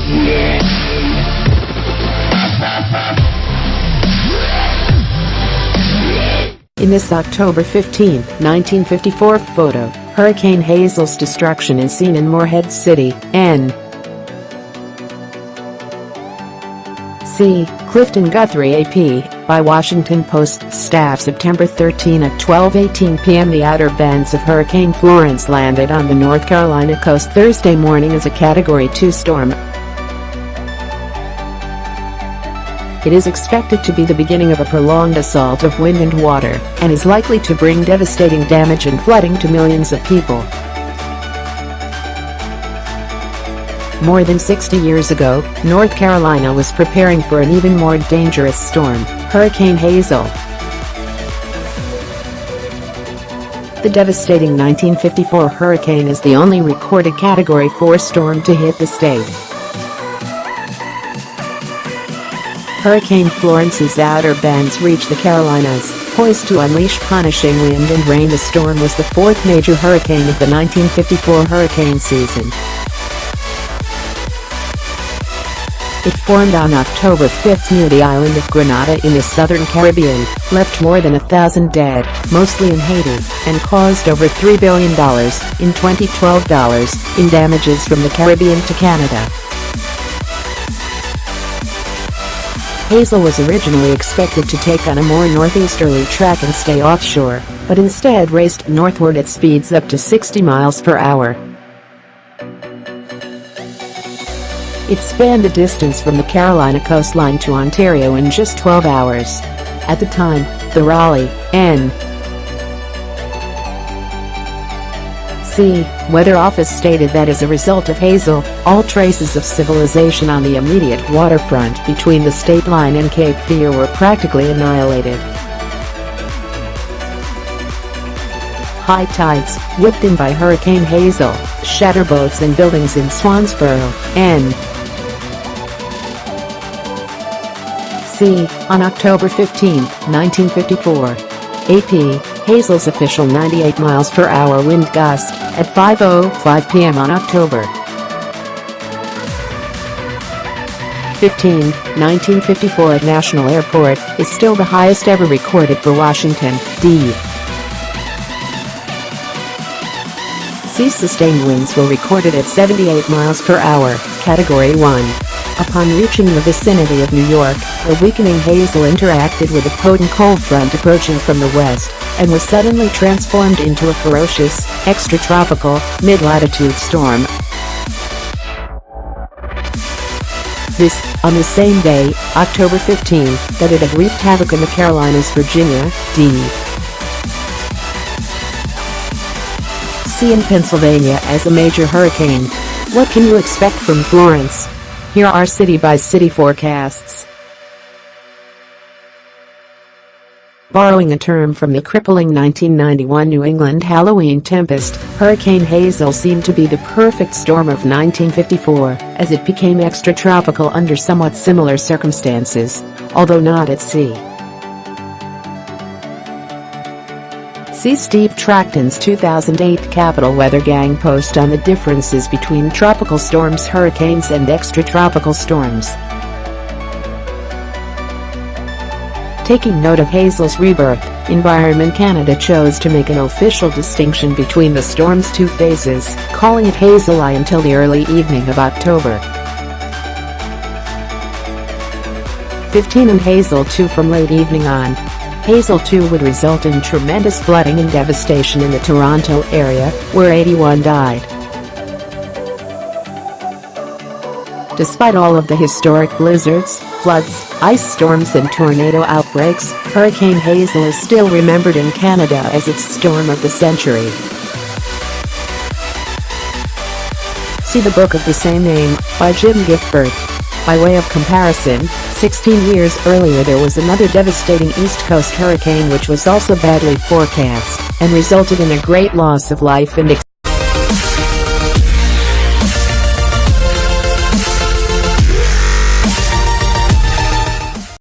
In this October 15, 1954 photo, Hurricane Hazel's destruction is seen in Morehead City, N.C. Clifton Guthrie AP, by Washington Post staff September 13 at 12:18 p.m. The outer bands of Hurricane Florence landed on the North Carolina coast Thursday morning as a Category 2 storm. It is expected to be the beginning of a prolonged assault of wind and water, and is likely to bring devastating damage and flooding to millions of people. More than 60 years ago, North Carolina was preparing for an even more dangerous storm, Hurricane Hazel. The devastating 1954 hurricane is the only recorded Category 4 storm to hit the state. Hurricane Florence's outer bands reached the Carolinas, poised to unleash punishing wind and rain. The storm was the fourth major hurricane of the 1954 hurricane season. It formed on October 5 near the island of Granada in the southern Caribbean, left more than 1,000 dead, mostly in Haiti, and caused over $3 billion in 2012 in damages from the Caribbean to Canada. Hazel was originally expected to take on a more northeasterly track and stay offshore, but instead raced northward at speeds up to 60 miles per hour. It spanned the distance from the Carolina coastline to Ontario in just 12 hours. At the time, the Raleigh, N.C. Weather Office stated that as a result of Hazel, all traces of civilization on the immediate waterfront between the state line and Cape Fear were practically annihilated. High tides, whipped in by Hurricane Hazel, shatter boats and buildings in Swansboro, N.C. on October 15, 1954. AP, Hazel's official 98 miles per hour wind gust, at 5:05 p.m. on October 15, 1954 at National Airport, is still the highest ever recorded for Washington, D.C. Sustained winds were recorded at 78 miles per hour, Category 1. Upon reaching the vicinity of New York, a weakening Hazel interacted with a potent cold front approaching from the west, and was suddenly transformed into a ferocious, extratropical, mid-latitude storm. This, on the same day, October 15, that it had wreaked havoc in the Carolinas, Virginia, D.C. and Pennsylvania as a major hurricane. What can you expect from Florence? Here are city-by-city forecasts. Borrowing a term from the crippling 1991 New England Halloween tempest, Hurricane Hazel seemed to be the perfect storm of 1954, as it became extratropical under somewhat similar circumstances, although not at sea. See Steve Tracton's 2008 Capital Weather Gang post on the differences between tropical storms, hurricanes, and extratropical storms. Taking note of Hazel's rebirth, Environment Canada chose to make an official distinction between the storm's two phases, calling it Hazel I until the early evening of October 15 and Hazel II from late evening on. Hazel II would result in tremendous flooding and devastation in the Toronto area, where 81 died. Despite all of the historic blizzards, floods, ice storms and tornado outbreaks, Hurricane Hazel is still remembered in Canada as its storm of the century. See the book of the same name, by Jim Gifford. By way of comparison, 16 years earlier there was another devastating East Coast hurricane which was also badly forecast, and resulted in a great loss of life and